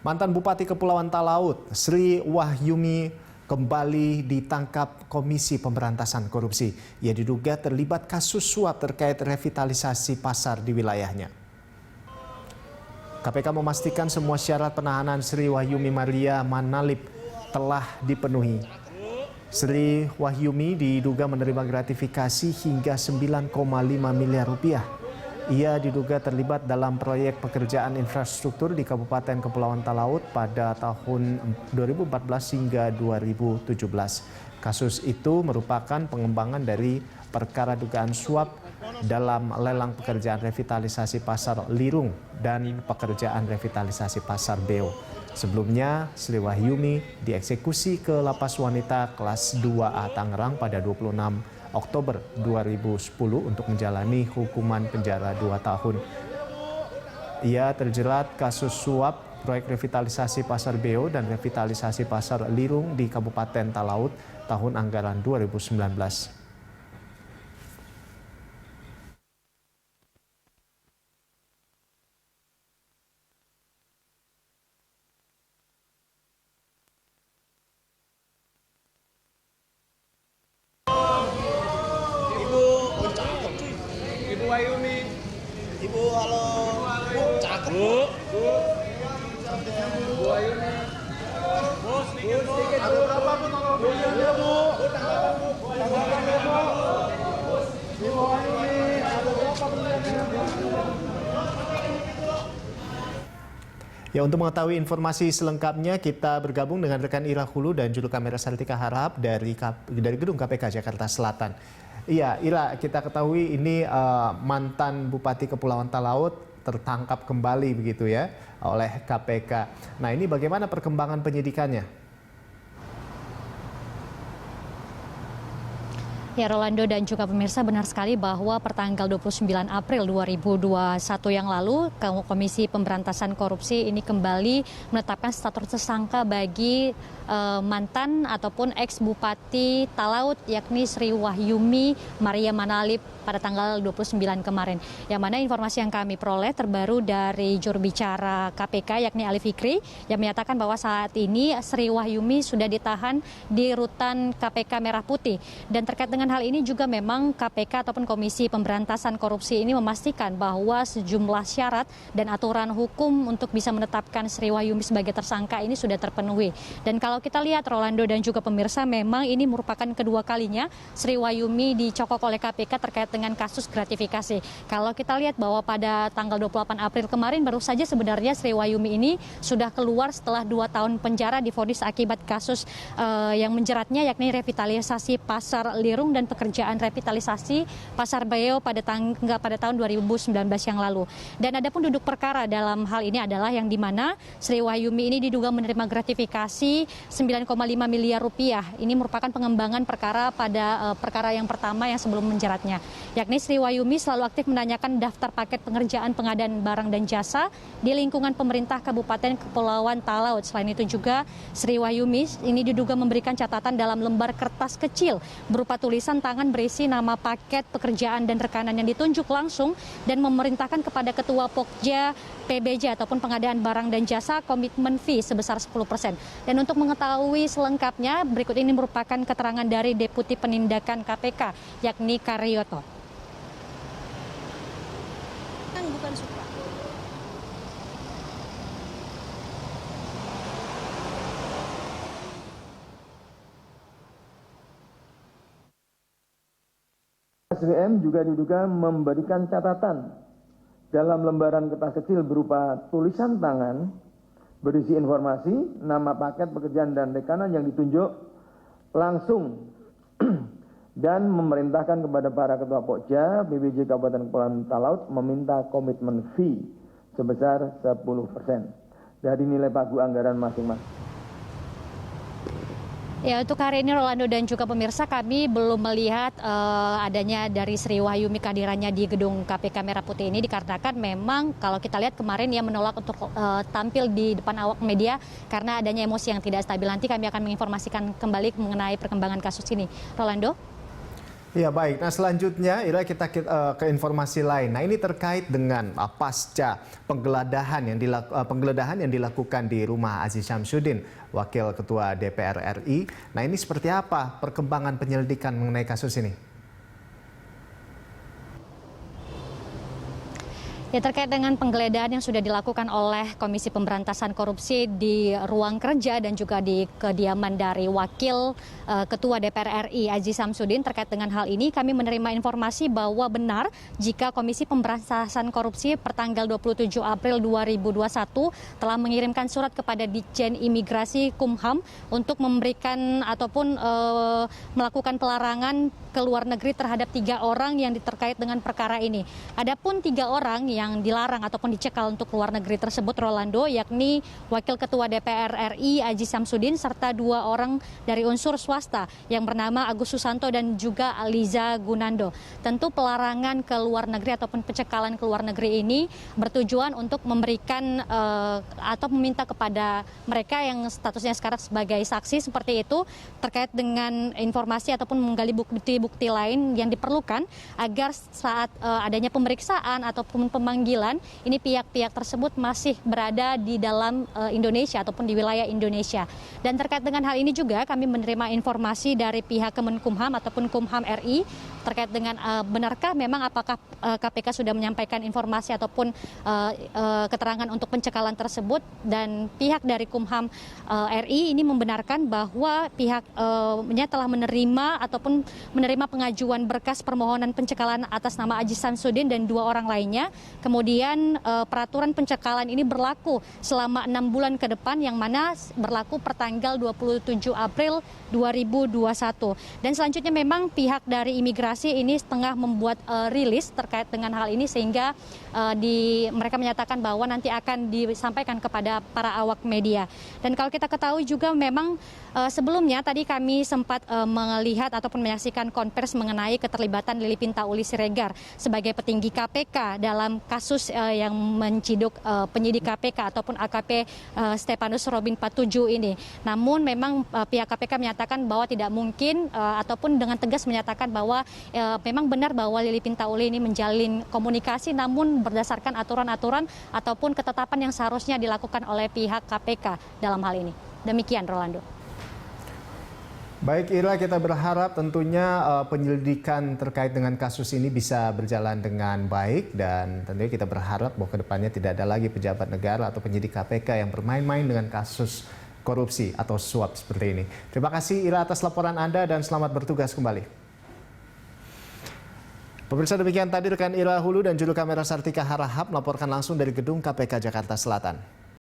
Mantan Bupati Kepulauan Talaut, Sri Wahyumi, kembali ditangkap Komisi Pemberantasan Korupsi. Ia diduga terlibat kasus suap terkait revitalisasi pasar di wilayahnya. KPK memastikan semua syarat penahanan Sri Wahyumi Maria Manalip telah dipenuhi. Sri Wahyumi diduga menerima gratifikasi hingga 9,5 miliar rupiah. Ia diduga terlibat dalam proyek pekerjaan infrastruktur di Kabupaten Kepulauan Talaut pada tahun 2014 hingga 2017. Kasus itu merupakan pengembangan dari perkara dugaan suap dalam lelang pekerjaan revitalisasi Pasar Lirung dan pekerjaan revitalisasi Pasar Beo. Sebelumnya, Sri Wahyumi dieksekusi ke Lapas Wanita kelas 2A Tangerang pada 26 Oktober 2010 untuk menjalani hukuman penjara 2 tahun. Ia terjerat kasus suap proyek revitalisasi Pasar Beo dan revitalisasi Pasar Lirung di Kabupaten Talaut tahun anggaran 2019. Ibu Wahyumi. Ibu, halo. Cakep. Bu. Bu Wahyumi. Bu, sedikit Bu. Ada berapa Bu tanggal bulannya Bu? Tanggapan Bu. Tanggapannya Bu. Ibu Wahyumi, ada berapa bulannya Bu? Ya, untuk mengetahui informasi selengkapnya kita bergabung dengan rekan Ira Hulu dan juru kamera Sartika Harap dari Gedung KPK Jakarta Selatan. Iya, Ira, kita ketahui ini mantan Bupati Kepulauan Talaut tertangkap kembali begitu ya oleh KPK. Nah, ini bagaimana perkembangan penyidikannya? Ya, Rolando dan juga pemirsa, benar sekali bahwa pertanggal 29 April 2021 yang lalu Komisi Pemberantasan Korupsi ini kembali menetapkan status tersangka bagi mantan ataupun ex-bupati Talaut yakni Sri Wahyumi Maria Manalip pada tanggal 29 kemarin. Yang mana informasi yang kami peroleh terbaru dari juru bicara KPK yakni Ali Fikri yang menyatakan bahwa saat ini Sri Wahyumi sudah ditahan di rutan KPK Merah Putih. Dan terkait dengan hal ini juga memang KPK ataupun Komisi Pemberantasan Korupsi ini memastikan bahwa sejumlah syarat dan aturan hukum untuk bisa menetapkan Sri Wahyumi sebagai tersangka ini sudah terpenuhi. Dan kalau kita lihat Rolando dan juga pemirsa, memang ini merupakan kedua kalinya Sri Wahyumi dicokok oleh KPK terkait dengan kasus gratifikasi. Kalau kita lihat bahwa pada tanggal 28 April kemarin baru saja sebenarnya Sri Wahyumi ini sudah keluar setelah 2 tahun penjara divonis akibat kasus yang menjeratnya yakni revitalisasi Pasar Lirung dan pekerjaan revitalisasi Pasar Beo pada tahun 2019 yang lalu. Dan ada pun duduk perkara dalam hal ini adalah yang di mana Sri Wahyumi ini diduga menerima gratifikasi 9,5 miliar rupiah. Ini merupakan pengembangan perkara pada perkara yang pertama yang sebelum menjeratnya. Yakni Sri Wahyumi selalu aktif menanyakan daftar paket pengerjaan pengadaan barang dan jasa di lingkungan pemerintah Kabupaten Kepulauan Talaut. Selain itu juga Sri Wahyumi ini diduga memberikan catatan dalam lembar kertas kecil berupa tulisan tangan berisi nama paket pekerjaan dan rekanan yang ditunjuk langsung dan memerintahkan kepada Ketua Pokja PBJ ataupun pengadaan barang dan jasa komitmen fee sebesar 10%. Dan untuk mengetahui selengkapnya, berikut ini merupakan keterangan dari Deputi Penindakan KPK, yakni Karyoto. Bukan suka. SWM juga diduga memberikan catatan dalam lembaran kertas kecil berupa tulisan tangan berisi informasi, nama paket pekerjaan dan rekanan yang ditunjuk langsung dan memerintahkan kepada para ketua Pokja PBJ Kabupaten Kepulauan Talaut meminta komitmen fee sebesar 10% dari nilai pagu anggaran masing-masing. Ya, untuk hari ini Rolando dan juga pemirsa, kami belum melihat adanya dari Sri Wahyumi kehadirannya di gedung KPK Merah Putih ini dikarenakan memang kalau kita lihat kemarin ia menolak untuk tampil di depan awak media karena adanya emosi yang tidak stabil. Nanti kami akan menginformasikan kembali mengenai perkembangan kasus ini. Rolando? Ya baik, nah selanjutnya Ira kita ke informasi lain. Nah ini terkait dengan pasca penggeledahan yang dilakukan di rumah Aziz Syamsuddin, Wakil Ketua DPR RI. Nah ini seperti apa perkembangan penyelidikan mengenai kasus ini? Ya, terkait dengan penggeledahan yang sudah dilakukan oleh Komisi Pemberantasan Korupsi di ruang kerja dan juga di kediaman dari Wakil Ketua DPR RI Aziz Syamsuddin, terkait dengan hal ini kami menerima informasi bahwa benar jika Komisi Pemberantasan Korupsi pertanggal 27 April 2021 telah mengirimkan surat kepada Ditjen Imigrasi Kumham untuk memberikan ataupun melakukan pelarangan ke luar negeri terhadap 3 orang yang terkait dengan perkara ini. Adapun 3 orang yang dilarang ataupun dicekal untuk keluar negeri tersebut, Rolando, yakni Wakil Ketua DPR RI Aziz Syamsuddin serta 2 orang dari unsur swasta yang bernama Agus Susanto dan juga Aliza Gunando. Tentu pelarangan ke luar negeri ataupun pencekalan ke luar negeri ini bertujuan untuk memberikan atau meminta kepada mereka yang statusnya sekarang sebagai saksi seperti itu terkait dengan informasi ataupun menggali bukti lain yang diperlukan agar saat adanya pemeriksaan ataupun pemanggilan ini pihak-pihak tersebut masih berada di dalam Indonesia ataupun di wilayah Indonesia. Dan terkait dengan hal ini juga kami menerima informasi dari pihak Kemenkumham ataupun Kumham RI terkait dengan benarkah memang apakah KPK sudah menyampaikan informasi ataupun keterangan untuk pencekalan tersebut, dan pihak dari Kumham RI ini membenarkan bahwa pihaknya telah menerima ataupun menerima pengajuan berkas permohonan pencekalan atas nama Aziz Syamsuddin dan 2 orang lainnya. Kemudian peraturan pencekalan ini berlaku selama 6 bulan ke depan yang mana berlaku pertanggal 27 April 2021. Dan selanjutnya memang pihak dari imigrasi ini setengah membuat rilis terkait dengan hal ini sehingga mereka menyatakan bahwa nanti akan disampaikan kepada para awak media. Dan kalau kita ketahui juga memang sebelumnya tadi kami sempat melihat ataupun menyaksikan konvers mengenai keterlibatan Lili Pintauli Siregar sebagai petinggi KPK dalam kasus yang menciduk penyidik KPK ataupun AKP Stepanus Robin 47 ini. Namun memang pihak KPK menyatakan bahwa tidak mungkin ataupun dengan tegas menyatakan bahwa memang benar bahwa Lili Pintauli ini menjalin komunikasi namun berdasarkan aturan-aturan ataupun ketetapan yang seharusnya dilakukan oleh pihak KPK dalam hal ini. Demikian, Rolando. Baik Ira, kita berharap tentunya penyelidikan terkait dengan kasus ini bisa berjalan dengan baik, dan tentunya kita berharap bahwa kedepannya tidak ada lagi pejabat negara atau penyidik KPK yang bermain-main dengan kasus korupsi atau suap seperti ini. Terima kasih Ira atas laporan Anda dan selamat bertugas kembali. Pemirsa, demikian tadi rekan Ira Hulu dan juru kamera Sartika Harahap melaporkan langsung dari gedung KPK Jakarta Selatan.